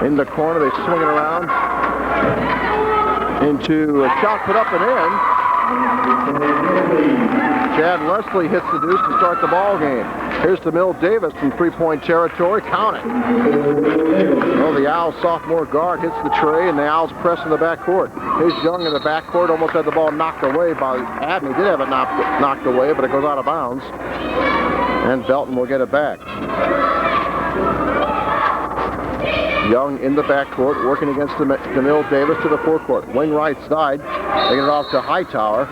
In the corner, they swing it around into a shot put up and in. Chad Leslie hits the deuce to start the ball game. Here's DeMille Davis from three-point territory. Count it. Well, the Owls sophomore guard hits the tray, and the Owls press in the backcourt. Here's Young in the backcourt. Almost had the ball knocked away by Abney. Did have it knocked away, but it goes out of bounds. And Belton will get it back. Young in the backcourt, working against DeMille Davis to the forecourt. Wing right side. They get it off to Hightower.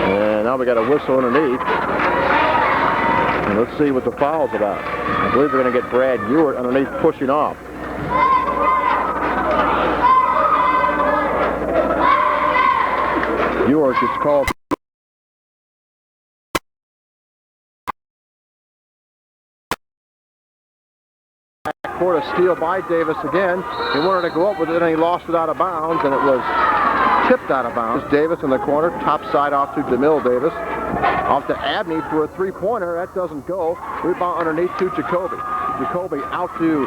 And now we got a whistle underneath. And let's see what the foul's about. I believe they're going to get Brad Ewart underneath pushing off. Ewart gets called. Backcourt, a steal by Davis again. He wanted to go up with it and he lost it out of bounds, and it was tipped out of bounds. Davis in the corner, top side off to DeMille Davis. Off to Abney for a three-pointer. That doesn't go. Rebound underneath to Jacoby. Jacoby out to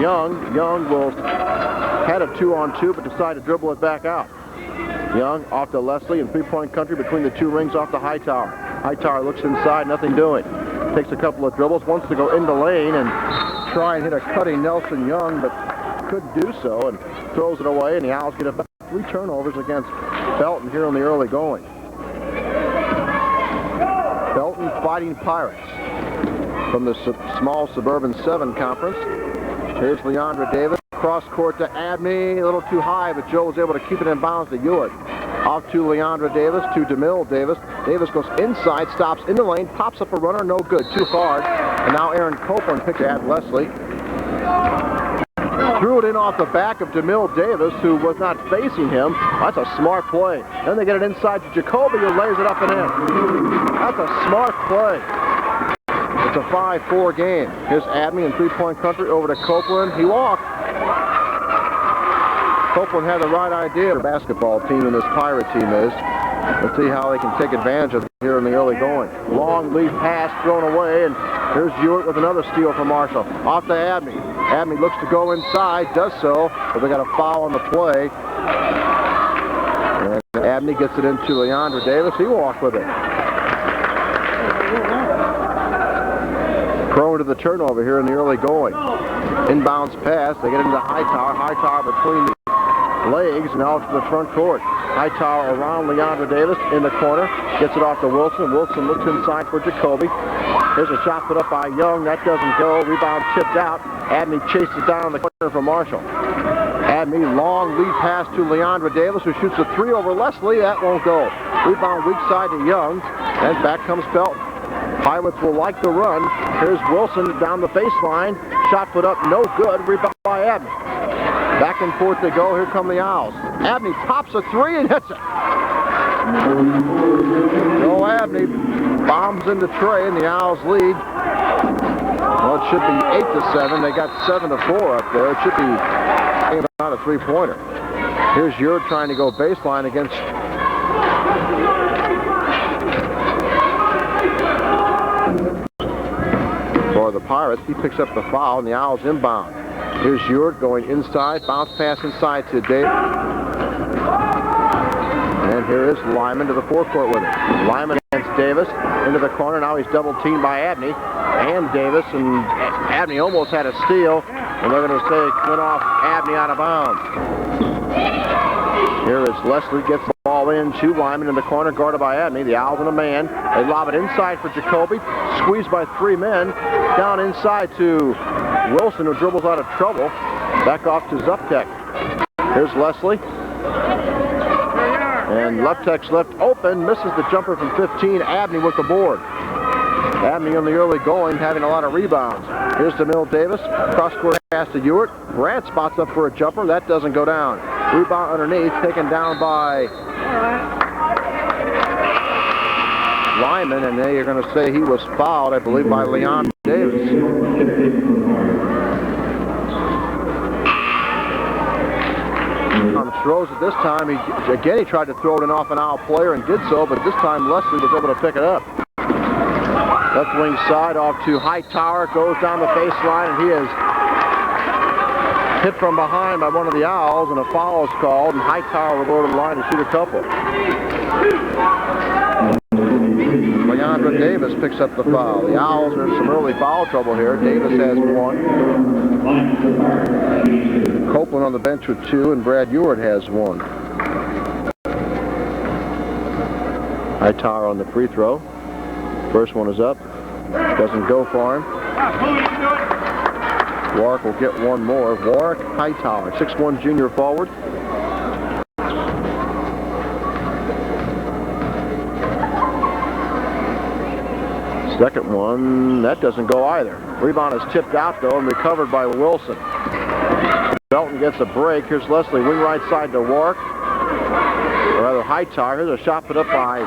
Young. Young had a 2-on-2, but decided to dribble it back out. Young off to Leslie in three-point country between the two rings off to Hightower. Hightower looks inside, nothing doing. Takes a couple of dribbles, wants to go in the lane and try and hit a cutting Nelson Young, but couldn't do so, and throws it away, and the Owls get it back. 3 turnovers against Belton here in the early going. Belton Fighting Pirates from the small Suburban 7 conference. Here's Leandra Davis. Cross court to Abney. A little too high, but Joe was able to keep it in bounds to Ewart. Off to Leandra Davis, to DeMille Davis. Davis goes inside, stops in the lane, pops up a runner, no good, too hard. And now Aaron Copeland picks at Leslie. Threw it in off the back of DeMille Davis, who was not facing him. That's a smart play. Then they get it inside to Jacoby, who lays it up and in. That's a smart play. It's a 5-4 game. Here's Abney in three-point country over to Copeland. He walked. Copeland had the right idea. The basketball team and this Pirate team is. Let's see how they can take advantage of it here in the early going. Long lead pass thrown away, and here's Ewart with another steal from Marshall. Off to Abney. Abney looks to go inside, does so, but they got a foul on the play. And Abney gets it into Leandra Davis. He walked with it. Prone to the turnover here in the early going. Inbounds pass. They get into Hightower. Hightower between the legs and out to the front court. Hightower around Leandra Davis in the corner. Gets it off to Wilson. Wilson looks inside for Jacoby. Here's a shot put up by Young. That doesn't go. Rebound tipped out. Abney chases down the corner for Marshall. Abney, long lead pass to Leandra Davis, who shoots a 3 over Leslie. That won't go. Rebound weak side to Young. And back comes Belton. Pirates will like the run. Here's Wilson down the baseline. Shot put up, no good. Rebound by Abney. Back and forth they go. Here come the Owls. Abney pops a 3 and hits it. Joe Abney bombs into Trey, and the Owls lead. Well, it should be 8-7. They got 7-4 up there. It should be about a three-pointer. Here's Ewart trying to go baseline against for the Pirates. He picks up the foul, and the Owls inbound. Here's Ewart going inside, bounce pass inside to Davis. And here is Lyman to the forecourt with it. Lyman against Davis into the corner. Now he's double teamed by Abney and Davis, and Abney almost had a steal, and they're going to say it went off Abney out of bounds. Here is Leslie, gets the ball in to Lyman in the corner, guarded by Abney. The Owls in a man. They lob it inside for Jacoby, squeezed by 3 men. Down inside to Wilson, who dribbles out of trouble. Back off to Zuptek. Here's Leslie. And Luptek's left open, misses the jumper from 15. Abney with the board. Abney on the early going, having a lot of rebounds. Here's DeMille Davis. Cross-court pass to Ewart. Brad spots up for a jumper. That doesn't go down. Rebound underneath, taken down by Lyman, and they are going to say he was fouled, I believe, by Leon Davis. Throws it this time. He tried to throw it in off an Owl player and did so, but this time Leslie was able to pick it up. Left wing side off to Hightower, goes down the baseline, and he is hit from behind by one of the Owls, and a foul is called, and Hightower will go to the line to shoot a couple. Leandra Davis picks up the foul. The Owls are in some early foul trouble here. Davis has one. Copeland on the bench with two, and Brad Ewart has one. Hightower on the free throw. First one is up. Doesn't go for him. Warwick will get one more. Warwick Hightower, 6'1" junior forward. Second one, that doesn't go either. Rebound is tipped out though and recovered by Wilson. Belton gets a break. Here's Leslie, wing right side to Warwick. Or rather Hightower. Here's a shot put up by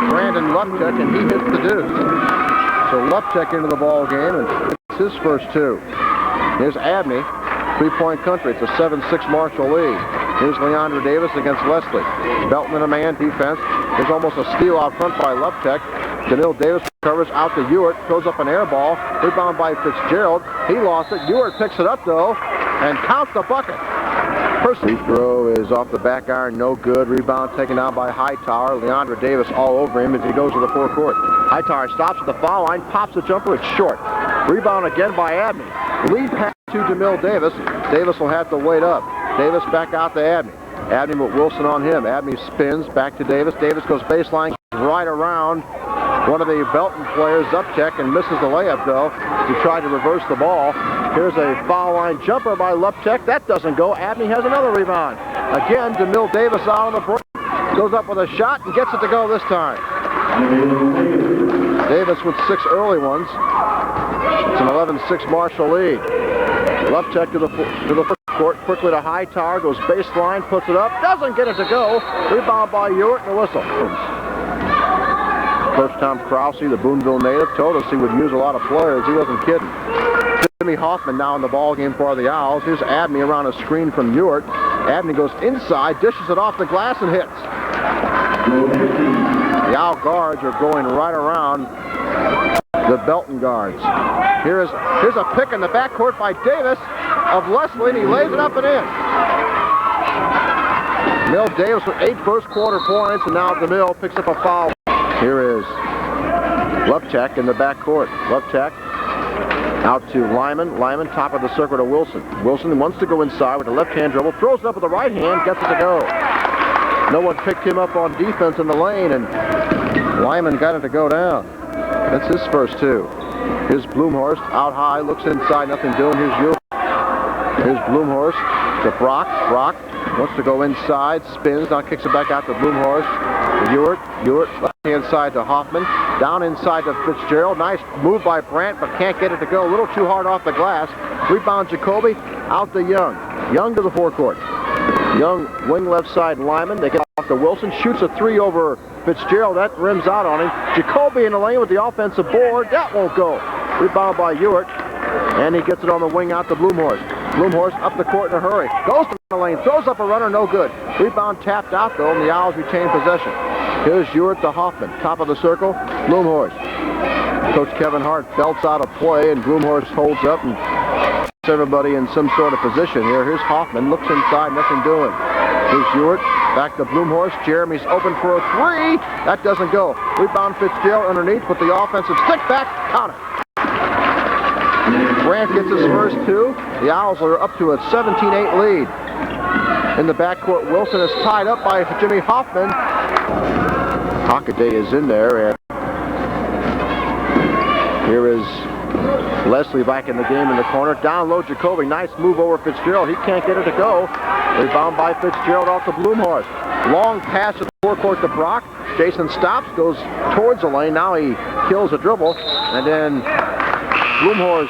Brandon Lupchuk, and he hits the deuce. So Lupchuk into the ball game, and it's his first two. Here's Abney, three-point country. It's a 7-6 Marshall lead. Here's Leandra Davis against Leslie. Belton in a man defense. There's almost a steal out front by Lupchuk. DeMille Davis recovers out to Ewart, throws up an air ball. Rebound by Fitzgerald. He lost it. Ewart picks it up though, and counts the bucket. First free throw is off the back iron, no good. Rebound taken down by Hightower. Leandra Davis all over him as he goes to the forecourt. Hightower stops at the foul line, pops the jumper, it's short. Rebound again by Abney. Lead pass to DeMille Davis. Davis will have to wait up. Davis back out to Abney. Abney with Wilson on him. Abney spins back to Davis. Davis goes baseline, right around one of the Belton players, Lupchuk, and misses the layup though. He tried to reverse the ball. Here's a foul line jumper by Lupchuk. That doesn't go. Abney has another rebound. Again, DeMille Davis out on the break. Goes up with a shot and gets it to go this time. Davis with 6 early ones. It's an 11-6 Marshall lead. Lupchuk to the court, quickly to Hightower, goes baseline, puts it up, doesn't get it to go. Rebound by Ewart and a whistle. First time Krause, the Boonville native, told us he would use a lot of players. He wasn't kidding. Jimmy Hoffman now in the ball game for the Owls. Here's Abney around a screen from Ewart. Abney goes inside, dishes it off the glass and hits. The Owl guards are going right around the Belton guards. Here's a pick in the backcourt by Davis of Leslie, and he lays it up and in. DeMille Davis with 8 first quarter points, and now DeMille picks up a foul. Here is Lupchuk in the backcourt. Lupchuk out to Lyman. Lyman top of the circle to Wilson. Wilson wants to go inside with a left-hand dribble, throws it up with the right hand, gets it to go. No one picked him up on defense in the lane, and Lyman got it to go down. That's his first two. Here's Blumhorst out high, looks inside, nothing doing. Here's Ewart. Here's Blumhorst to Brock. Brock wants to go inside, spins, now kicks it back out to Blumhorst. Ewart left-hand side to Hoffman. Down inside to Fitzgerald. Nice move by Brandt, but can't get it to go. A little too hard off the glass. Rebound Jacoby, out to Young. Young to the forecourt. Young wing left side Lyman. They get off to Wilson. Shoots a three over Fitzgerald. That rims out on him. Jacoby in the lane with the offensive board. That won't go. Rebound by Ewart. And he gets it on the wing out to Blumhorst. Blumhorst up the court in a hurry. Goes to the lane. Throws up a runner. No good. Rebound tapped out though, and the Owls retain possession. Here's Ewart to Hoffman. Top of the circle. Blumhorst. Coach Kevin Hart belts out a play, and Blumhorst holds up and puts everybody in some sort of position here. Here's Hoffman. Looks inside. Nothing doing. Here's Ewart. Back to Blumhorst. Jeremy's open for a three. That doesn't go. Rebound Fitzgerald underneath with the offensive stick back. Count it. Grant gets his first two. The Owls are up to a 17-8 lead. In the backcourt, Wilson is tied up by Jimmy Hoffman. Hockaday is in there, and here is Leslie back in the game in the corner. Down low, Jacoby. Nice move over Fitzgerald. He can't get it to go. Rebound by Fitzgerald off to Blumhorst. Long pass to the forecourt to Brock. Jason stops, goes towards the lane. Now he kills a dribble, and then Blumhorst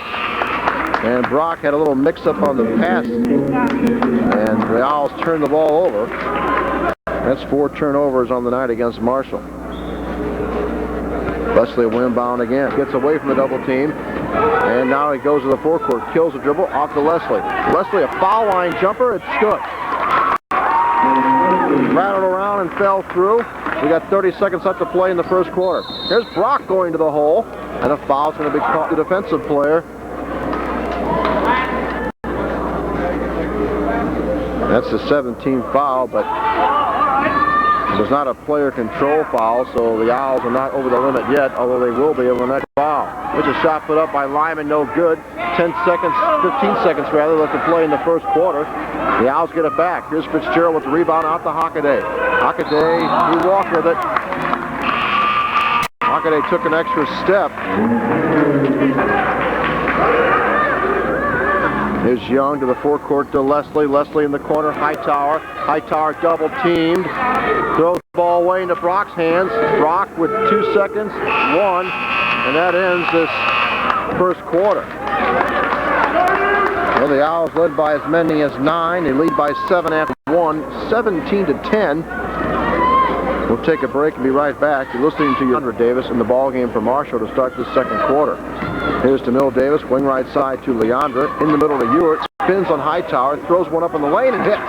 and Brock had a little mix-up on the pass, and the Owls turned the ball over. That's 4 turnovers on the night against Marshall. Leslie inbound again. Gets away from the double team, and now he goes to the forecourt. Kills the dribble off to Leslie. Leslie, a foul line jumper. It's good. Rattled around and fell through. We got 30 seconds left to play in the first quarter. Here's Brock going to the hole, and a foul's going to be caught the defensive player. That's the 17th foul, but it was not a player control foul, so the Owls are not over the limit yet, although they will be over the next foul. It's a shot put up by Lyman, no good. 15 seconds rather, left to play in the first quarter. The Owls get it back. Here's Fitzgerald with the rebound out to Hockaday. Hockaday, he walked with it. Hockaday took an extra step. Here's Young to the forecourt to Leslie. Leslie in the corner. Hightower. Hightower double teamed. Throws the ball away into Brock's hands. Brock with 2 seconds. 1. And that ends this first quarter. Well, the Owls led by as many as 9. They lead by 7 after 1. 17-10. We'll take a break and be right back. You're listening to Leandra Davis in the ballgame for Marshall to start the second quarter. Here's DeMille Davis, wing right side to Leandra. In the middle to Ewart. Spins on Hightower. Throws one up in the lane and hits.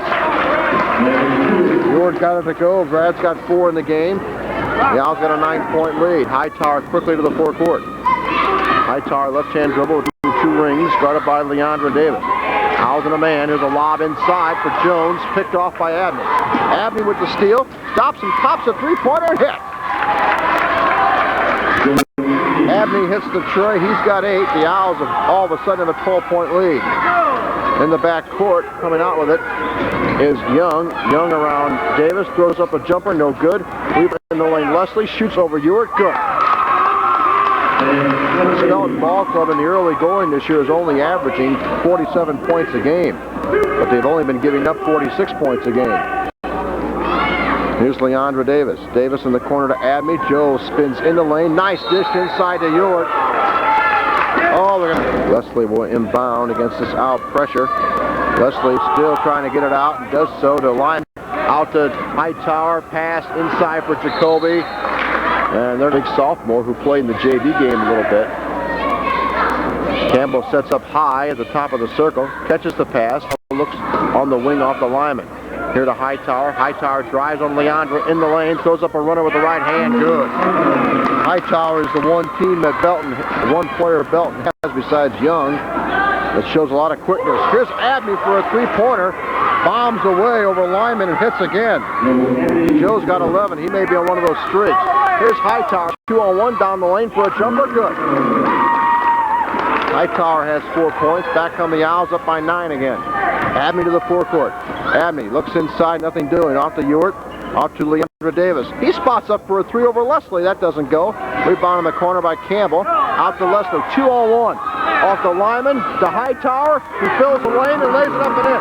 Ewart got it to go. Brad's got 4 in the game. The Owls got a 9-point lead. Hightower quickly to the forecourt. Hightower left-hand dribble with 2 rings. Guarded by Leandra Davis. Owls in a man. Here's a lob inside for Jones. Picked off by Abney. Abney with the steal. Stops and pops a 3-pointer and hits. Abney hits the tray. He's got 8. The Owls have all of a sudden have a 12-point lead. In the back court, coming out with it is Young. Young around Davis. Throws up a jumper. No good. Weaver in the lane. Leslie shoots over Ewart. Good. Belton Ball Club in the early going this year is only averaging 47 points a game. But they've only been giving up 46 points a game. Here's Leandra Davis. Davis in the corner to Abney. Joe spins in the lane. Nice dish inside to Ewart. Oh, they're gonna... Leslie will inbound against this out pressure. Leslie still trying to get it out and does so to Lyman. Out to Hightower. Pass inside for Jacoby. And their big sophomore who played in the JV game a little bit. Campbell sets up high at the top of the circle. Catches the pass. Looks on the wing off the lineman. Here to Hightower. Hightower drives on Leandra in the lane. Throws up a runner with the right hand. Good. Hightower is the one team that Belton, one player Belton has besides Young that shows a lot of quickness. Here's Abney for a 3-pointer. Bombs away over Lyman and hits again. Joe's got 11. He may be on one of those streaks. Here's Hightower. 2-on-1 down the lane for a jumper. Good. Hightower has 4 points. Back on the Owls up by 9 again. Abney to the forecourt. Abney looks inside, nothing doing. Off to Ewart, off to Leandra Davis. He spots up for a 3 over Leslie. That doesn't go. Rebound in the corner by Campbell. Out to Leslie, 2-on-1. Off to Lyman, to Hightower. He fills the lane and lays it up and in.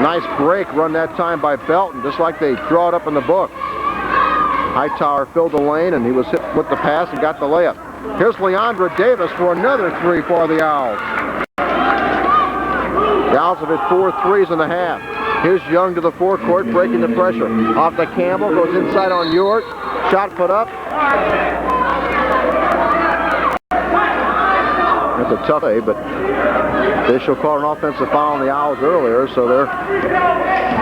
Nice break run that time by Belton, just like they draw it up in the book. Hightower filled the lane and he was hit with the pass and got the layup. Here's Leandra Davis for another 3 for the Owls. The Owls have hit 4 threes in the half. Here's Young to the forecourt, breaking the pressure. Off to Campbell, goes inside on Ewart. Shot put up. That's a tough play, but they shall call an offensive foul on the Owls earlier, so they're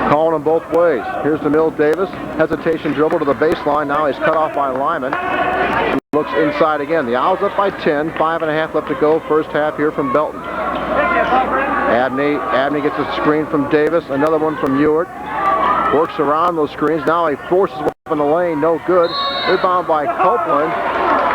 calling them both ways. Here's DeMille Davis. Hesitation dribble to the baseline. Now he's cut off by Lyman. Looks inside again. The Owls up by 10. 5.5 left to go. First half here from Belton. Abney gets a screen from Davis. Another one from Ewart. Works around those screens. Now he forces one up in the lane. No good. Rebound by Copeland.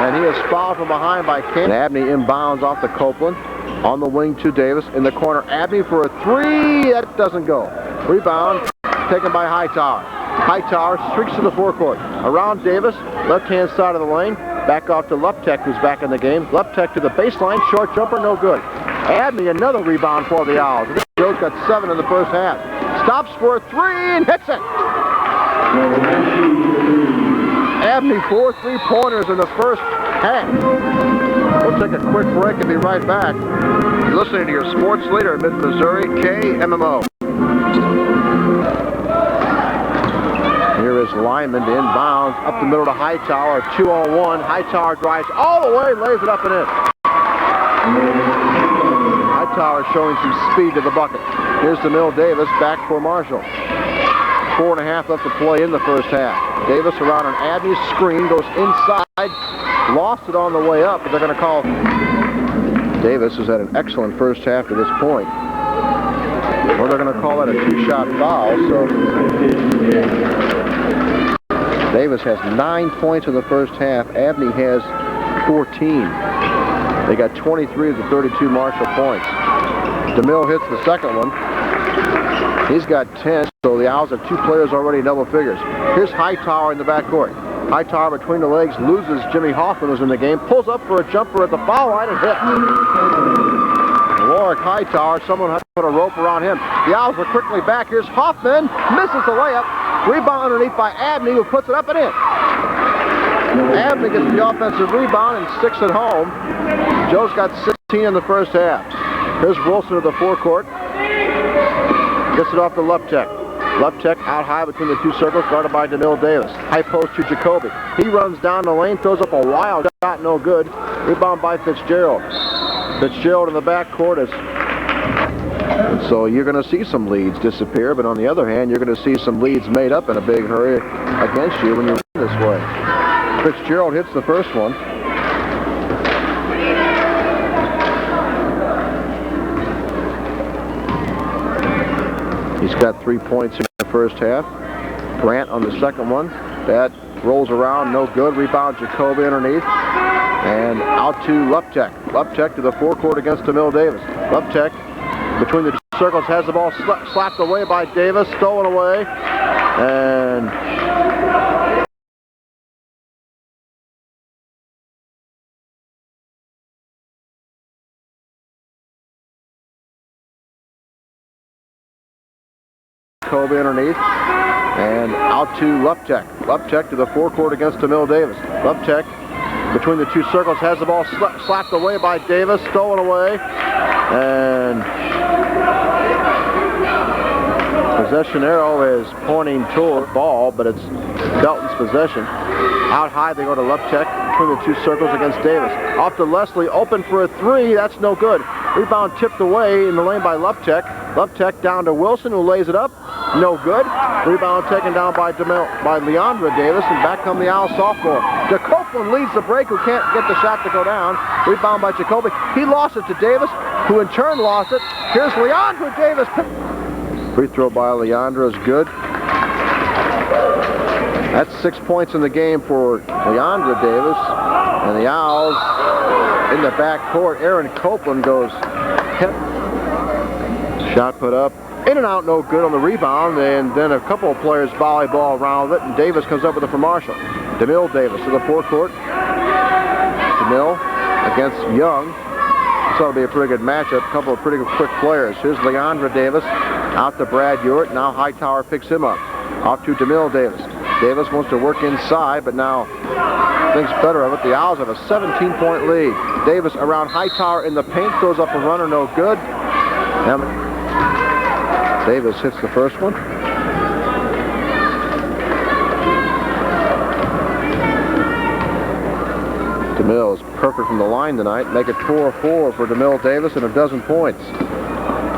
And he is fouled from behind by Campbell. Abney inbounds off to Copeland. On the wing to Davis. In the corner, Abney for a 3. That doesn't go. Rebound taken by Hightower. Hightower streaks to the forecourt. Around Davis. Left-hand side of the lane. Back off to Luptek, who's back in the game. Luptek to the baseline. Short jumper, no good. Abney, another rebound for the Owls. Joe's got 7 in the first half. Stops for a 3 and hits it. Abney, 4 3-pointers in the first half. We'll take a quick break and be right back. You're listening to your sports leader in Mid-Missouri, KMMO. Here is Lyman to inbounds, up the middle to Hightower, 2-on-1. Hightower drives all the way, lays it up and in. Hightower showing some speed to the bucket. Here's DeMille Davis back for Marshall. 4.5 left to play in the first half. Davis around an Abney screen, goes inside, lost it on the way up, but they're going to call. Davis has had an excellent first half to this point. Well, they're going to call that a two-shot foul, so Davis has 9 points in the first half. Abney has 14. They got 23 of the 32 Marshall points. DeMille hits the second one. He's got 10, so the Owls have 2 players already in double figures. Here's Hightower in the backcourt. Hightower between the legs loses Jimmy Hoffman, who's in the game, pulls up for a jumper at the foul line and hits. Warwick Hightower, someone had to put a rope around him. The Owls are quickly back. Here's Hoffman, misses the layup. Rebound underneath by Abney, who puts it up and in. Abney gets the offensive rebound and sticks it home. Joe's got 16 in the first half. Here's Wilson to the forecourt. Gets it off to Luptek. Luptek out high between the 2 circles, guarded by DeMille Davis. High post to Jacoby. He runs down the lane, throws up a wild shot, no good. Rebound by Fitzgerald. Fitzgerald in the backcourt is... And so you're going to see some leads disappear, but on the other hand, you're going to see some leads made up in a big hurry against you when you run this way. Fitzgerald hits the first one. He's got 3 points in the first half. Grant on the second one. That rolls around, no good. Rebound Jacoby underneath. And out to Luptek. Luptek to the forecourt against DeMille Davis. Luptek between the 2 circles has the ball slapped away by Davis. Stolen away. And Jacoby underneath, and out to Luptek. Luptek to the forecourt against DeMille Davis. Luptek between the 2 circles has the ball slapped away by Davis, stolen away, and possession arrow is pointing toward the ball, but it's Belton's possession. Out high they go to Luptek between the 2 circles against Davis. Off to Leslie, open for a 3, that's no good. Rebound tipped away in the lane by Luptek. Luptek down to Wilson, who lays it up. No good. Rebound taken down by Leandra Davis, and back come the Owls sophomore. DeCopeland leads the break, who can't get the shot to go down. Rebound by Jacoby. He lost it to Davis, who in turn lost it. Here's Leandra Davis. Free throw by Leandra is good. That's 6 points in the game for Leandra Davis. And the Owls in the backcourt. Aaron Copeland goes. Shot put up. In and out, no good on the rebound, and then a couple of players volleyball around it, and Davis comes up with it for Marshall. DeMille Davis to the forecourt. DeMille against Young. This ought to be a pretty good matchup. A couple of pretty quick players. Here's Leandra Davis out to Brad Ewart. Now Hightower picks him up. Off to DeMille Davis. Davis wants to work inside, but now thinks better of it. The Owls have a 17-point lead. Davis around Hightower in the paint, throws up a runner, no good. Davis hits the first one. DeMille is perfect from the line tonight. Make it 4-4 for DeMille Davis and a dozen points.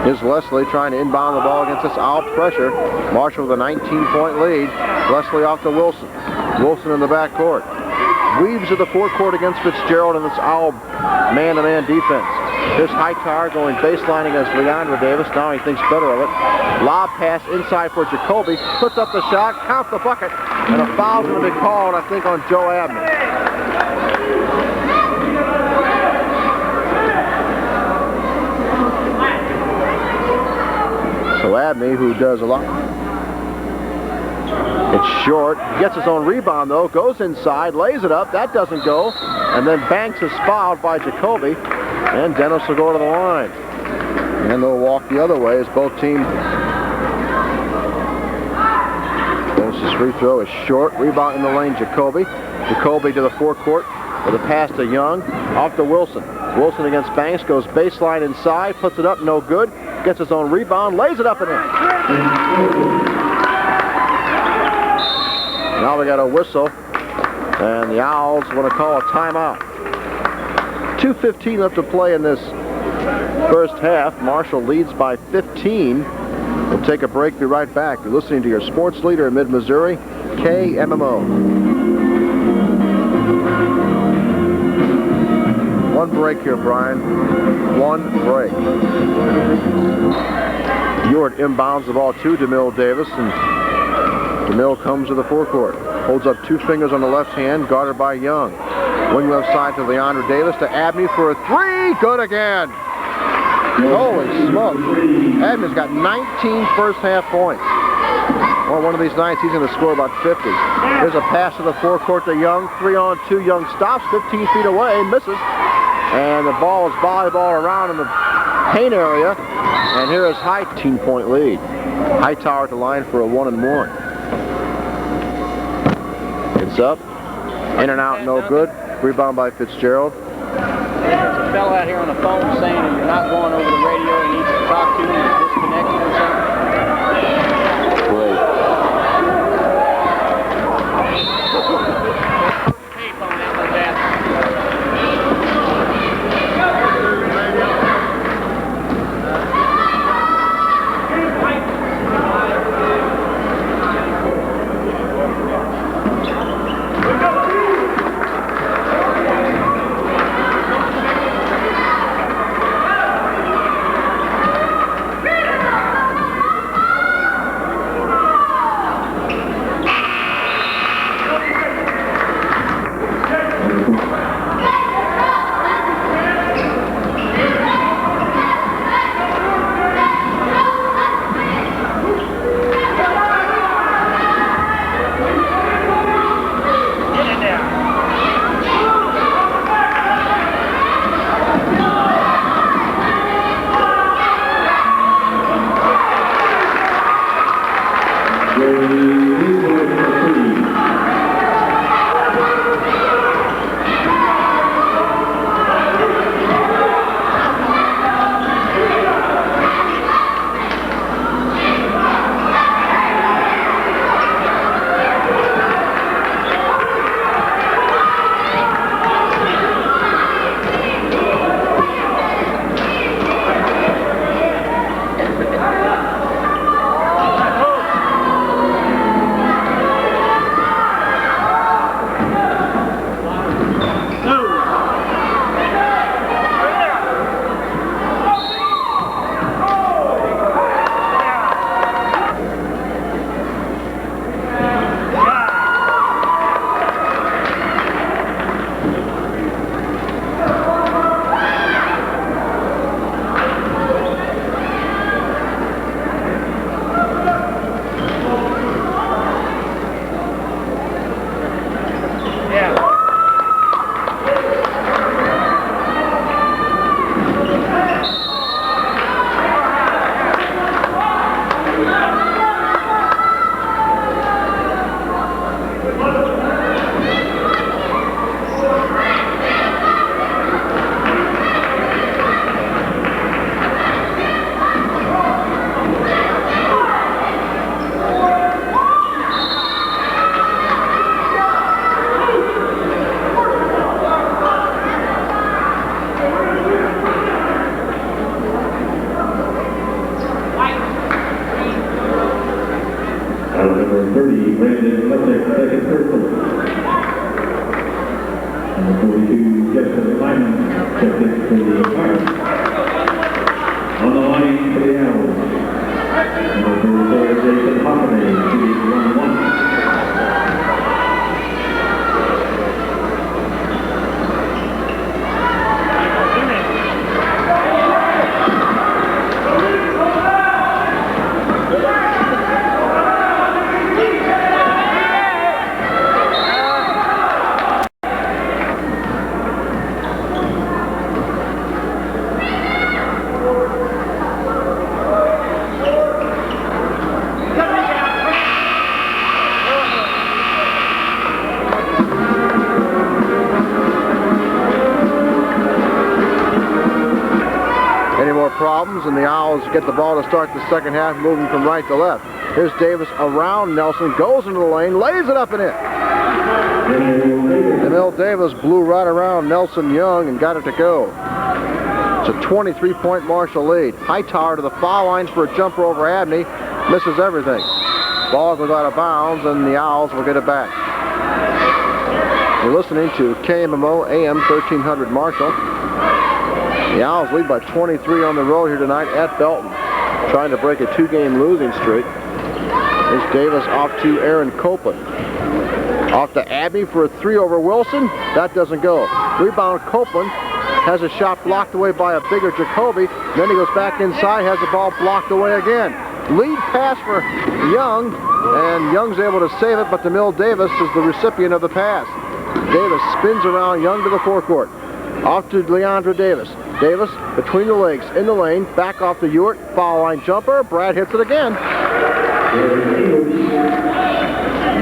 Here's Leslie trying to inbound the ball against this Owl pressure. Marshall with a 19-point lead. Leslie off to Wilson. Wilson in the backcourt. Weaves to the forecourt against Fitzgerald in this Owl man-to-man defense. Here's Hightower going baseline against Leandra Davis. Now he thinks better of it. Lob pass inside for Jacoby. Puts up the shot, counts the bucket, and a foul's going to be called, I think, on Joe Abney. So Abney, who does a lot. It's short. Gets his own rebound, though. Goes inside, lays it up. That doesn't go. And then Banks is fouled by Jacoby. And Dennis will go to the line. And they'll walk the other way as both teams. Dennis's free throw is short. Rebound in the lane, Jacoby. Jacoby to the forecourt with a pass to Young. Off to Wilson. Wilson against Banks. Goes baseline inside. Puts it up. No good. Gets his own rebound. Lays it up and in. Now we got a whistle. And the Owls want to call a timeout. 2:15 left to play in this first half. Marshall leads by 15. We'll take a break, be right back. You're listening to your sports leader in mid-Missouri, KMMO. One break here, Brian. One break. Ewart inbounds the ball to DeMille Davis, and DeMille comes to the forecourt. Holds up 2 fingers on the left hand, guarded by Young. Wing left side to Leandro Davis to Abney for a 3. Good again. Holy smokes. Abney's got 19 first half points. Well, one of these nights he's going to score about 50. Here's a pass to the forecourt to Young. 3-on-2. Young stops 15 feet away, misses. And the ball is volleyball around in the paint area. And here is High 18-point lead. Hightower at the line for a 1-and-1. It's up. In and out, no good. Rebound by Fitzgerald. There's a fellow out here on the phone saying that you're not going over the radio. He needs to talk to you. He's disconnected or something. Great. Tape on that like that. Problems, and the Owls get the ball to start the second half, moving from right to left. Here's Davis around Nelson, goes into the lane, lays it up and in. DeMille Davis blew right around Nelson Young and got it to go. It's a 23-point Marshall lead. Hightower to the foul line for a jumper over Abney, misses everything. Ball goes out of bounds, and the Owls will get it back. You're listening to KMMO AM 1300 Marshall. The Owls lead by 23 on the road here tonight at Belton. trying to break a 2-game losing streak. Here's Davis off to Aaron Copeland. Off to Abney for a 3 over Wilson. That doesn't go. Rebound Copeland. Has a shot blocked away by a bigger Jacoby. Then he goes back inside, has the ball blocked away again. Lead pass for Young, and Young's able to save it, but DeMille Davis is the recipient of the pass. Davis spins around Young to the forecourt. Off to Leandra Davis. Davis between the legs, in the lane, back off to Ewart. Foul line jumper. Brad hits it again.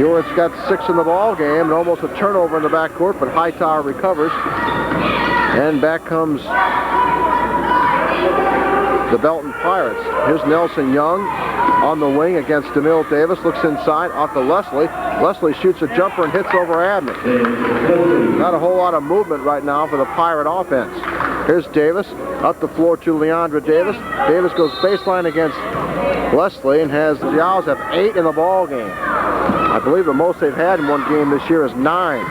Ewart's got 6 in the ball game, and almost a turnover in the backcourt, but Hightower recovers. And back comes the Belton Pirates. Here's Nelson Young on the wing against DeMille Davis. Looks inside, off to Leslie. Leslie shoots a jumper and hits over Abney. Not a whole lot of movement right now for the Pirate offense. Here's Davis, up the floor to Leandra Davis. Davis goes baseline against Leslie and has the Owls have 8 in the ball game. I believe the most they've had in one game this year is 9.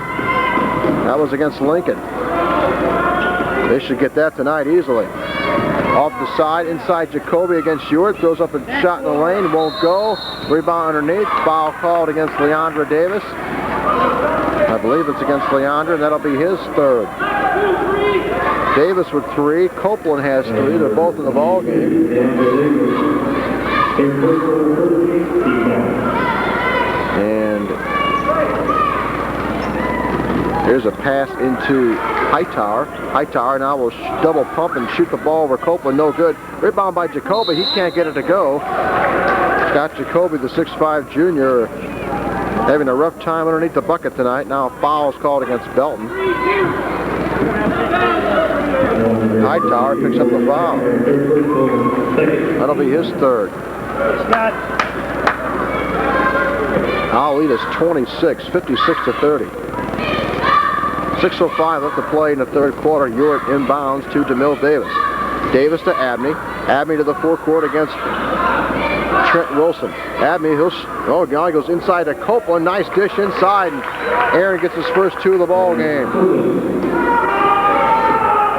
That was against Lincoln. They should get that tonight easily. Off the side, inside Jacoby against Ewart. Throws up a shot in the lane, won't go. Rebound underneath. Foul called against Leandra Davis. I believe it's against Leandra, and that'll be his 3rd. Davis with 3. Copeland has 3. They're both in the ball game. And here's a pass into Hightower. Hightower now will double pump and shoot the ball over Copeland. No good. Rebound by Jacoby. He can't get it to go. Scott Jacoby, the 6'5 junior, having a rough time underneath the bucket tonight. Now a foul is called against Belton. Hightower picks up the foul. That'll be his 3rd. Our lead is 26, 56-30. 6:05 left to play in the 3rd quarter. Ewart inbounds to DeMille Davis. Davis to Abney. Abney to the forecourt against Trent Wilson. Abney, now he goes inside to Copeland. Nice dish inside, and Aaron gets his first 2 of the ball game.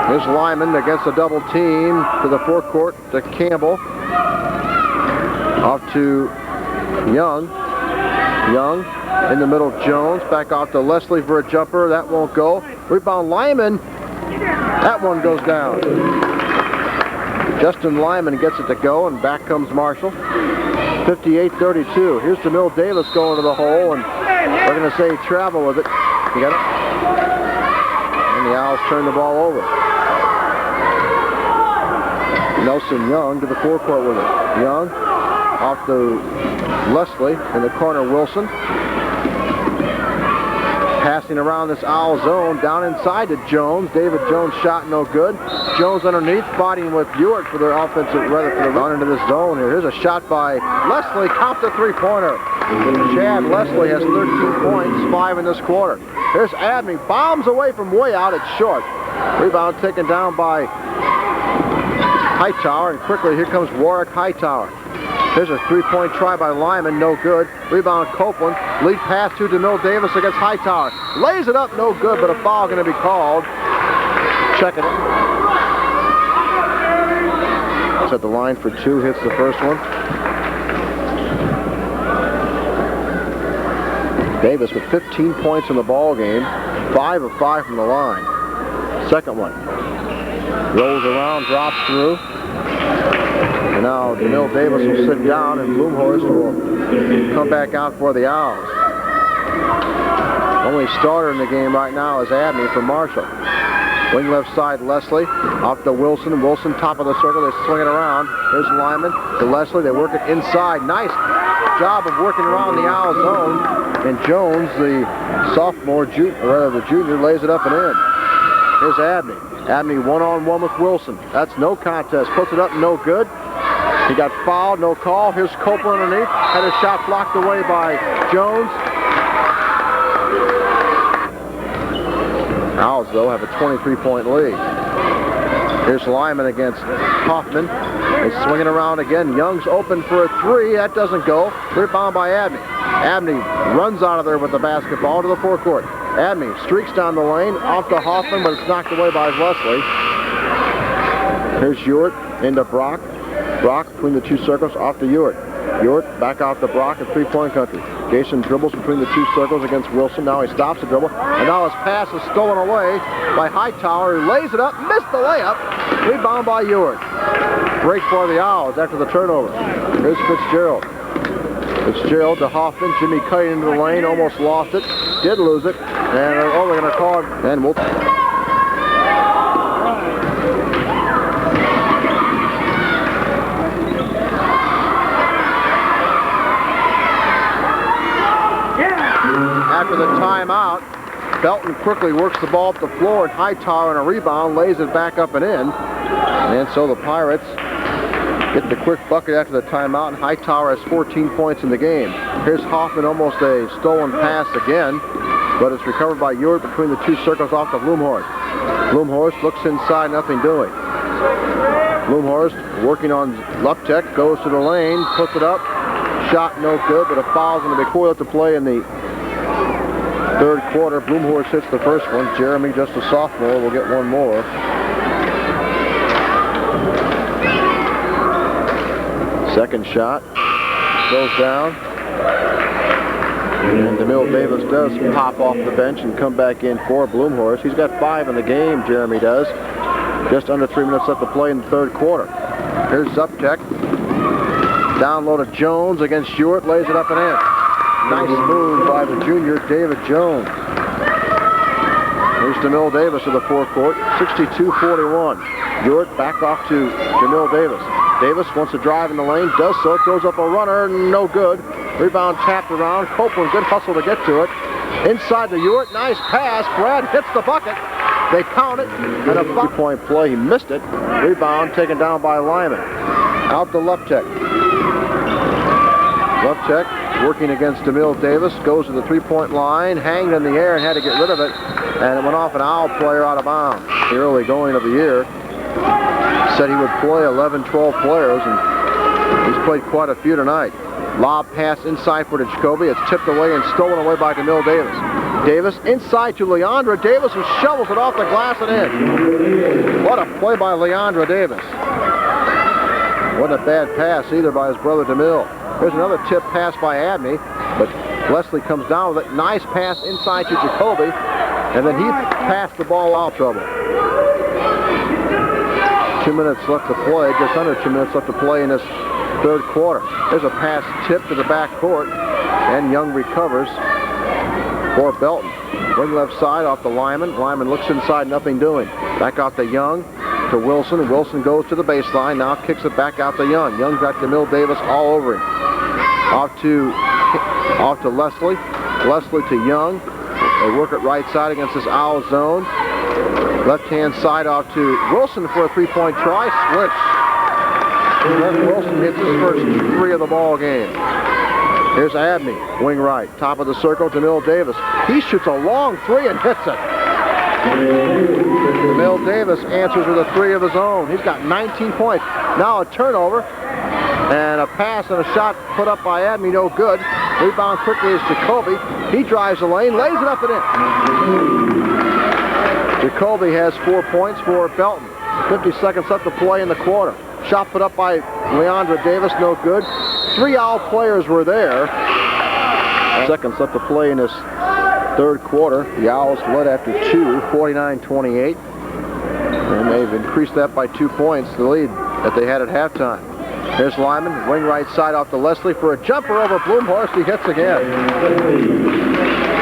Here's Lyman against a double team to the forecourt to Campbell. Off to Young. Young in the middle, Jones. Back off to Leslie for a jumper. That won't go. Rebound Lyman. That one goes down. Justin Lyman gets it to go, and back comes Marshall. 58-32. Here's DeMille Davis going to the hole, and we're going to say travel with it. You got it? And the Owls turn the ball over. Nelson Young to the forecourt with it. Young off to Leslie in the corner, Wilson. Passing around this Owl zone, down inside to Jones. David Jones shot no good. Jones underneath, fighting with Ewart for their offensive, rather for the run into this zone here. Here's a shot by Leslie, count the 3-pointer. Chad Leslie has 13 points, 5 in this quarter. Here's Abney, bombs away from way out, it's short. Rebound taken down by Hightower, and quickly here comes Warwick Hightower. Here's a 3-point try by Lyman, no good. Rebound Copeland, lead pass to DeMille Davis against Hightower. Lays it up, no good, but a foul going to be called. Check it. It's at the line for 2, hits the first one. Davis with 15 points in the ball game, 5 of 5 from the line. Second one. Rolls around, drops through. And now DeMille Davis will sit down, and Bloomhorst will come back out for the Owls. Only starter in the game right now is Abney for Marshall. Wing left side, Leslie. Off to Wilson. Wilson, top of the circle. They swing it around. There's Lyman to Leslie. They work it inside. Nice job of working around the Owl zone. And Jones, the sophomore, the junior, lays it up and in. Here's Abney. Abney one-on-one with Wilson. That's no contest. Puts it up, no good. He got fouled, no call. Here's Copeland underneath. Had a shot blocked away by Jones. Owls, though, have a 23-point lead. Here's Lyman against Hoffman. They swing it around again. Young's open for a 3. That doesn't go. Rebound by Abney. Abney runs out of there with the basketball to the forecourt. Abney streaks down the lane, off to Hoffman, but it's knocked away by Leslie. Here's Ewart into Brock. Brock between the two circles off to Ewart. Ewart back out to Brock in three-point country. Jason dribbles between the two circles against Wilson. Now he stops the dribble. And now his pass is stolen away by Hightower, who lays it up, missed the layup. Rebound by Ewart. Break for the Owls after the turnover. Here's Fitzgerald. Fitzgerald to Hoffman. Jimmy cutting into the lane, almost lost it. Did lose it. And they're going to call it. And we'll... After the timeout, Belton quickly works the ball up the floor, and Hightower on a rebound lays it back up and in. And so the Pirates get the quick bucket after the timeout, and Hightower has 14 points in the game. Here's Hoffman, almost a stolen pass again, but it's recovered by Ewart between the two circles off to Blumhorst. Blumhorst looks inside, nothing doing. Blumhorst working on Luptek, goes to the lane, puts it up. Shot no good, but a foul's going to be called to play in the third quarter. Blumhorst hits the first one. Jeremy, just a sophomore, will get one more. Second shot goes down. And DeMille Davis does pop off the bench and come back in for Blumhorst. He's got 5 in the game, Jeremy does. Just under 3 minutes left to play in the third quarter. Here's Zuptek. Down low to Jones against Ewart, lays it up and in. Nice move by the junior, David Jones. Here's DeMille Davis to the forecourt, 62-41. Ewart back off to DeMille Davis. Davis wants to drive in the lane, does so, throws up a runner, no good. Rebound tapped around. Copeland, good hustle to get to it. Inside to Ewart, nice pass. Brad hits the bucket. They count it, and a 3-point play. He missed it. Rebound taken down by Lyman. Out to Luptek. Luptek working against DeMille Davis, goes to the 3-point line, hanged in the air and had to get rid of it, and it went off an Owl player out of bounds. The early going of the year said he would play 11, 12 players, and he's played quite a few tonight. Lob pass inside for Jacoby. It's tipped away and stolen away by DeMille Davis. Davis inside to Leandra Davis, who shovels it off the glass and in. What a play by Leandra Davis. Wasn't a bad pass either by his brother DeMille. Here's another tip pass by Abney, but Leslie comes down with it. Nice pass inside to Jacoby, and then he passed the ball out trouble. 2 minutes left to play, just under 2 minutes left to play in this third quarter. There's a pass tip to the back court, and Young recovers for Belton. Wing left side off the Lyman. Lyman looks inside, nothing doing. Back out to Young, to Wilson. Wilson goes to the baseline, now kicks it back out to Young. Young got DeMille Davis all over him. Off to Leslie. Leslie to Young. They work it right side against this Owl zone. Left-hand side off to Wilson for a 3-point try. Switch. Wilson hits his first 3 of the ball game. Here's Abney, wing right. Top of the circle, DeMille Davis. He shoots a long 3 and hits it. DeMille Davis answers with a 3 of his own. He's got 19 points. Now a turnover. And a pass and a shot put up by Abney, no good. Rebound quickly is Jacoby. He drives the lane, lays it up and in. Jacoby has 4 points for Belton. 50 seconds left to play in the quarter. Shot put up by Leandra Davis, no good. 3 Owl players were there. Seconds left to play in this third quarter. The Owls led after 2, 49-28. And they've increased that by 2 points, the lead that they had at halftime. Here's Lyman, wing right side off to Leslie for a jumper over Blumhorst. He hits again.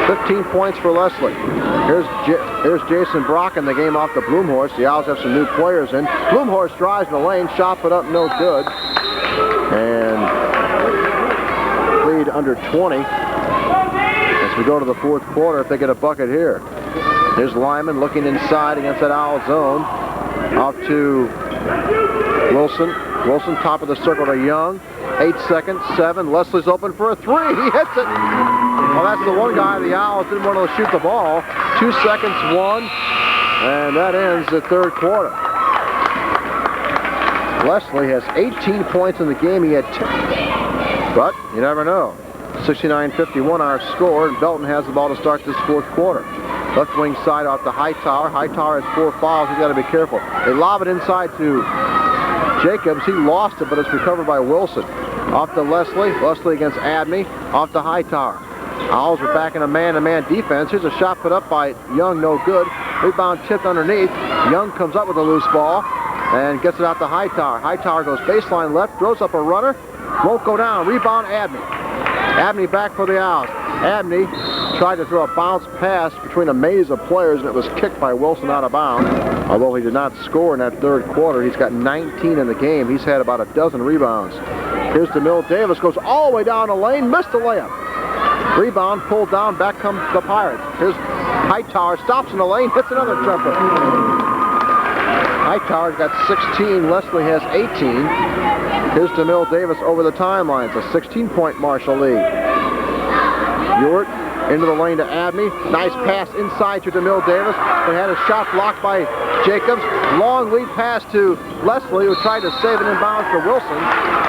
15 points for Leslie. Here's Jason Brock in the game off the Blumhorst. The Owls have some new players in. Blumhorst drives in the lane, shot put up, no good. And lead under 20 as we go to the fourth quarter if they get a bucket here. Here's Lyman looking inside against that Owl zone. Off to Wilson. Wilson, top of the circle to Young. 8 seconds, 7. Leslie's open for a 3. He hits it. Well, that's the one guy the Owls didn't want to shoot the ball. 2 seconds, 1. And that ends the third quarter. Leslie has 18 points in the game. He had 10. But you never know. 69-51 our score, and Belton has the ball to start this fourth quarter. Left wing side off to Hightower. Hightower has 4 fouls. He's got to be careful. They lob it inside to Jacobs, he lost it, but it's recovered by Wilson. Off to Leslie. Leslie against Abney. Off to Hightower. Owls are back in a man-to-man defense. Here's a shot put up by Young, no good. Rebound tipped underneath. Young comes up with a loose ball and gets it out to Hightower. Hightower goes baseline left, throws up a runner. Won't go down. Rebound, Abney. Abney back for the Owls. Abney tried to throw a bounce pass between a maze of players, and it was kicked by Wilson out of bounds. Although he did not score in that third quarter, he's got 19 in the game. He's had about a dozen rebounds. Here's DeMille Davis, goes all the way down the lane, missed the layup. Rebound, pulled down, back comes the Pirates. Here's Hightower, stops in the lane, hits another jumper. Hightower's got 16, Leslie has 18. Here's DeMille Davis over the timeline. It's a 16-point Marshall lead. Ewart into the lane to Abney. Nice pass inside to DeMille Davis. They had a shot blocked by Jacobs. Long lead pass to Leslie, who tried to save it in bounds for Wilson.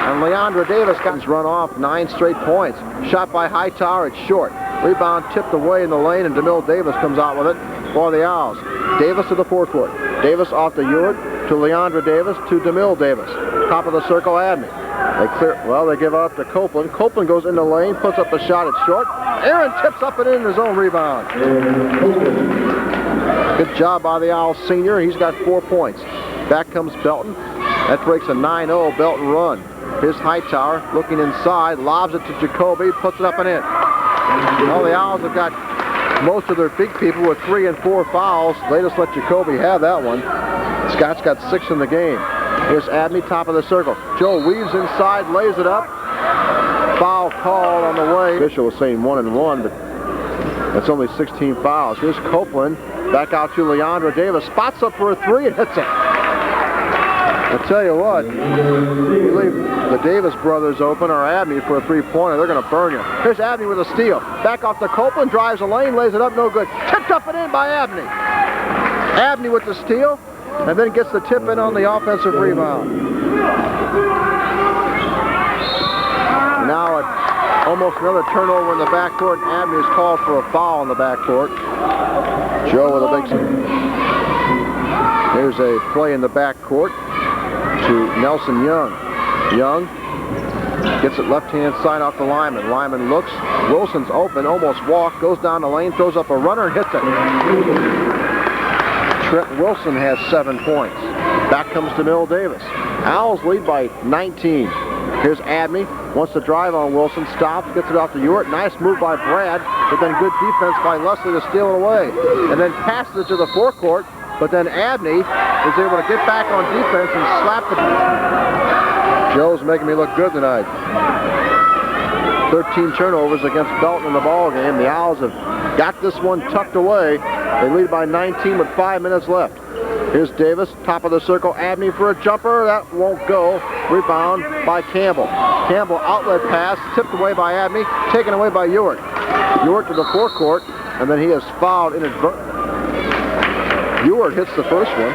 And Leandra Davis got his run off 9 straight points. Shot by Hightower, it's short. Rebound tipped away in the lane, and DeMille Davis comes out with it for the Owls. Davis to the forecourt. Davis off to Ewart, to Leandra Davis, to DeMille Davis. Top of the circle, Abney. They clear, well, they give out to Copeland. Copeland goes in the lane, puts up a shot, it's short. Aaron tips up and in his own rebound. Good job by the Owls senior. He's got 4 points. Back comes Belton. That breaks a 9-0 Belton run. Here's Hightower looking inside, lobs it to Jacoby, puts it up and in. Well, the Owls have got most of their big people with 3 and 4 fouls. They just let Jacoby have that one. Scott's got 6 in the game. Here's Abney, top of the circle. Joe weaves inside, lays it up. Foul called on the way. Official was saying 1 and 1, but that's only 16 fouls. Here's Copeland, back out to Leandra Davis. Spots up for a 3 and hits it. I'll tell you what, you leave the Davis brothers open or Abney for a 3-pointer, they're going to burn you. Here's Abney with a steal. Back off to Copeland, drives the lane, lays it up, no good. Tipped up and in by Abney. Abney with the steal, and then gets the tip in on the offensive rebound. Now almost another turnover in the backcourt, and Abney is called for a foul in the backcourt. Joe with a big... Here's a play in the backcourt to Nelson Young. Young gets it left-hand side off the Lyman. Lyman looks. Wilson's open, almost walked, goes down the lane, throws up a runner and hits it. Trent Wilson has 7 points. Back comes DeMille Davis. Owls lead by 19. Here's Abney, wants to drive on Wilson, stops, gets it off to Ewart. Nice move by Brad, but then good defense by Leslie to steal it away. And then passes it to the forecourt, but then Abney is able to get back on defense and slap the... Joe's making me look good tonight. 13 turnovers against Belton in the ball game. The Owls have got this one tucked away. They lead by 19 with 5 minutes left. Here's Davis, top of the circle. Abney for a jumper. That won't go. Rebound by Campbell. Campbell outlet pass, tipped away by Abney, taken away by Ewart. Ewart to the forecourt, and then he is fouled inadvertently. Ewart hits the first one.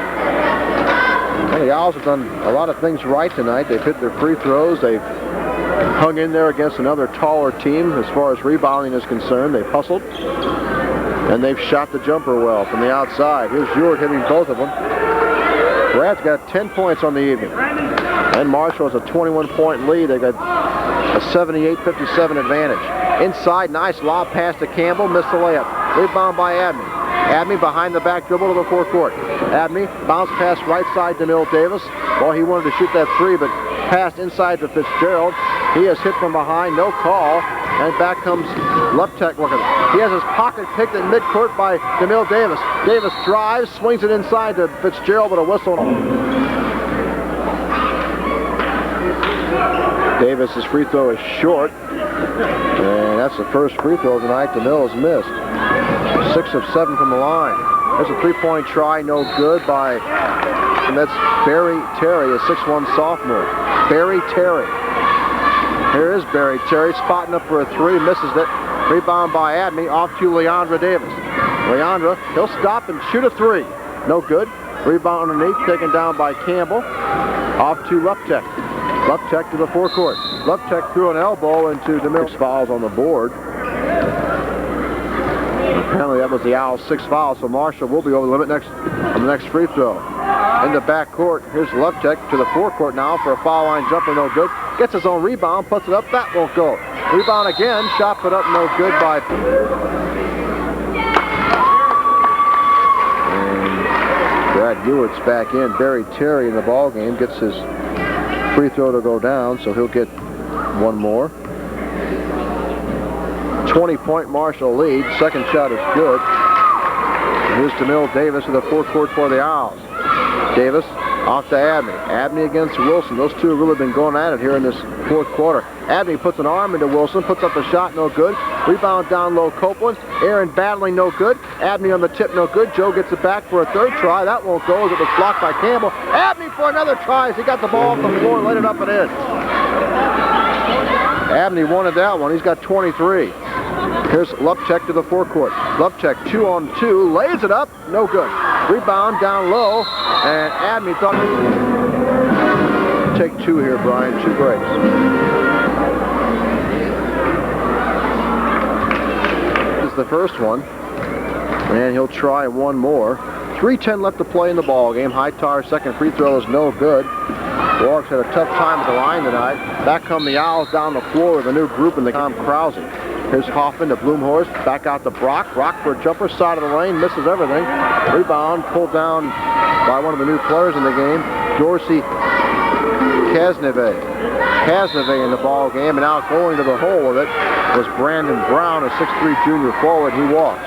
Well, the Owls have done a lot of things right tonight. They've hit their free throws. They've hung in there against another taller team as far as rebounding is concerned. They've hustled. And they've shot the jumper well from the outside. Here's Ewart hitting both of them. Brad's got 10 points on the evening. And Marshall has a 21-point lead. They've got a 78-57 advantage. Inside, nice lob pass to Campbell. Missed the layup. Rebound by Abney. Abney behind the back dribble to the forecourt. Abney bounce pass right side to DeMille Davis. Well, he wanted to shoot that 3, but passed inside to Fitzgerald. He has hit from behind, no call. And back comes Leptek looking. He has his pocket picked at midcourt by DeMille Davis. Davis drives, swings it inside to Fitzgerald with a whistle. Davis's free throw is short. And that's the first free throw tonight DeMille has missed. 6 of 7 from the line. There's a 3-point try, no good by, and that's Barry Terry, a 6'1 sophomore. Barry Terry. Here is Barry Terry, spotting up for a 3, misses it. Rebound by Abney, off to Leandra Davis. Leandra, he'll stop and shoot a 3. No good. Rebound underneath, taken down by Campbell. Off to Leptek. Leptek to the forecourt. Leptek threw an elbow into DeMille. 6 fouls on the board. Apparently that was the Owls' 6th foul, so Marshall will be over the limit on the next free throw. in the back court. Here's Lovecheck to the forecourt now for a foul line jumper, no good. Gets his own rebound, puts it up, that won't go. Rebound again, shot put up, no good by... And Brad Ewart's back in. Barry Terry in the ball game gets his free throw to go down, so he'll get one more. 20-point Marshall lead. Second shot is good. Here's DeMille Davis in the forecourt for the Owls. Davis off to Abney. Abney against Wilson. Those two have really been going at it here in this fourth quarter. Abney puts an arm into Wilson, puts up a shot, no good. Rebound down low, Copeland. Aaron battling, no good. Abney on the tip, no good. Joe gets it back for a third try. That won't go as it was blocked by Campbell. Abney for another try as he got the ball off the floor and laid it up and in. Abney wanted that one. He's got 23. Here's Lovecheck to the forecourt. Lovecheck 2-on-2, lays it up, no good. Rebound down low, and Abney thought... Take two here, Brian, 2 breaks. This is the first one, and he'll try one more. 3:10 left to play in the ball game. Hightower's second free throw is no good. Warwick's had a tough time at the line tonight. Back come the Owls down the floor with a new group in the Tom Krause. Here's Hoffman to Blumhorst, back out to Brock. Brock for a jumper, side of the lane, misses everything. Rebound pulled down by one of the new players in the game, Dorsey Kasneve. Kasneve in the ball game, and out going to the hole with it was Brandon Brown, a 6'3" junior forward. He walks.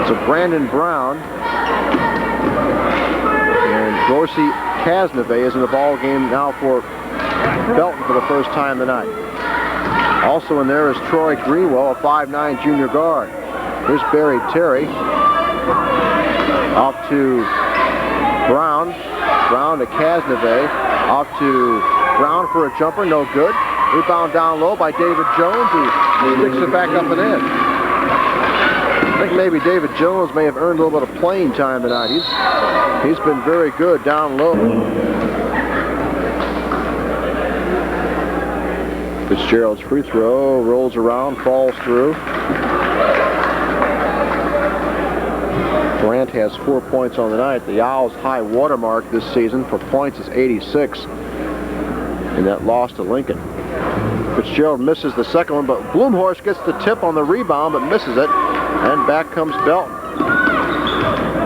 So Brandon Brown and Dorsey Kasneve is in the ball game now for Belton for the first time tonight. Also in there is Troy Greenwell, a 5'9" junior guard. Here's Barry Terry. Off to Brown. Brown to Kasneve. Off to Brown for a jumper, no good. Rebound down low by David Jones, who sticks it back up and in. I think maybe David Jones may have earned a little bit of playing time tonight. He's been very good down low. Fitzgerald's free throw rolls around, falls through. Grant has 4 points on the night. The Owls' high watermark this season for points is 86 in that loss to Lincoln. Fitzgerald misses the second one, but Blumhorst gets the tip on the rebound but misses it, and back comes Belton.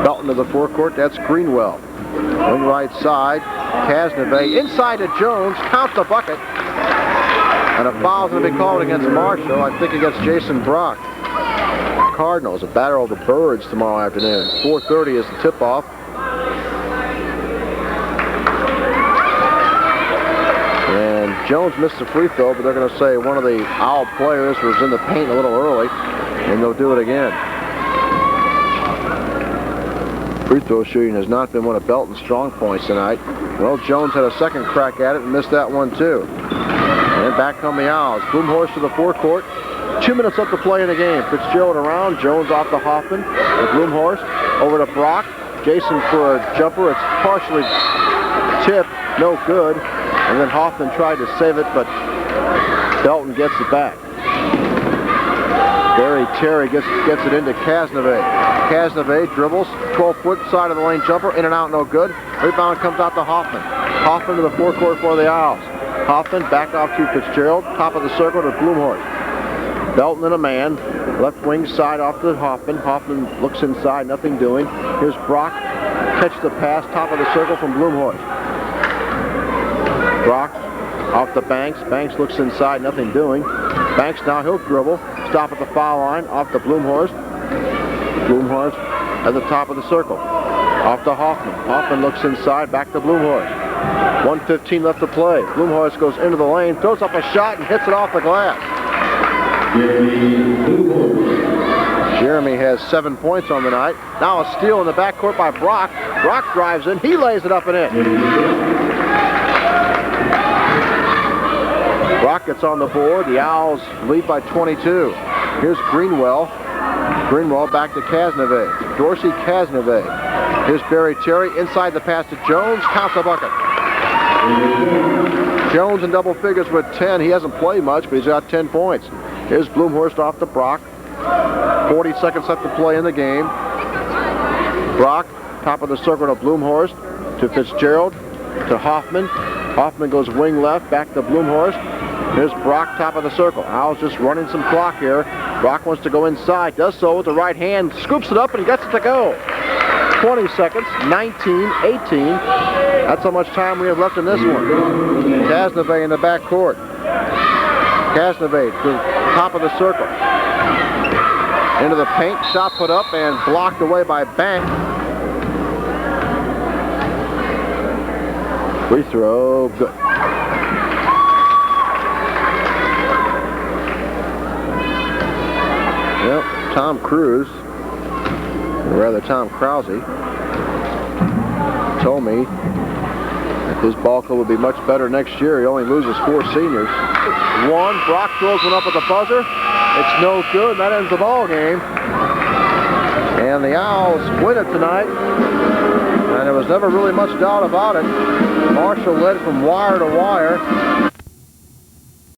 Belton to the forecourt, that's Greenwell. Wing right side, Kasneve inside to Jones, counts the bucket. And a foul's going to be called against Marshall, I think against Jason Brock. Cardinals, a battle of the birds tomorrow afternoon. 4:30 is the tip-off. And Jones missed the free throw, but they're going to say one of the Owl players was in the paint a little early, and they'll do it again. Free throw shooting has not been one of Belton's strong points tonight. Well, Jones had a second crack at it and missed that one too. And back come the Owls. Blumhorst to the forecourt. 2 minutes left to play in the game. Fitzgerald around. Jones off to Hoffman. To Blumhorst. Over to Brock. Jason for a jumper. It's partially tipped. No good. And then Hoffman tried to save it, but Belton gets it back. Barry Terry gets it into Kasneve. Kasneve dribbles. 12-foot side of the lane jumper. In and out, no good. Rebound comes out to Hoffman. Hoffman to the forecourt for the Owls. Hoffman back off to Fitzgerald. Top of the circle to Blumhorst. Belton and a man. Left wing side off to Hoffman. Hoffman looks inside, nothing doing. Here's Brock. Catch the pass, top of the circle from Blumhorst. Brock off the Banks. Banks looks inside, nothing doing. Banks now, he'll dribble. Stop at the foul line, off to Blumhorst. Blumhorst at the top of the circle. Off to Hoffman. Hoffman looks inside, back to Blumhorst. 1:15 left to play. Blumhorst goes into the lane, throws up a shot, and hits it off the glass. Jeremy has 7 points on the night. Now a steal in the backcourt by Brock. Brock drives in. He lays it up and in. Brock gets on the board. The Owls lead by 22. Here's Greenwell. Greenwell back to Kasneve. Dorsey Kasneve. Here's Barry Terry. Inside the pass to Jones. Counts the bucket. Jones in double figures with 10. He hasn't played much, but he's got 10 points. Here's Blumhorst off to Brock. 40 seconds left to play in the game. Brock, top of the circle to Bloomhorst, to Fitzgerald, to Hoffman. Hoffman goes wing left, back to Bloomhorst. Here's Brock, top of the circle. Owls just running some clock here. Brock wants to go inside, does so with the right hand, scoops it up, and he gets it to go. 20 seconds, 19, 18. That's how much time we have left in this one. Kasneve in the back court. Kasneve to the top of the circle. Into the paint, shot put up and blocked away by Bank. Free throw, good. Yep, Tom Cruise, or rather Tom Krause, told me that his ball club would be much better next year. He only loses 4 seniors. One, Brock throws one up at the buzzer. It's no good, and that ends the ball game. And the Owls win it tonight, and there was never really much doubt about it. Marshall led from wire to wire.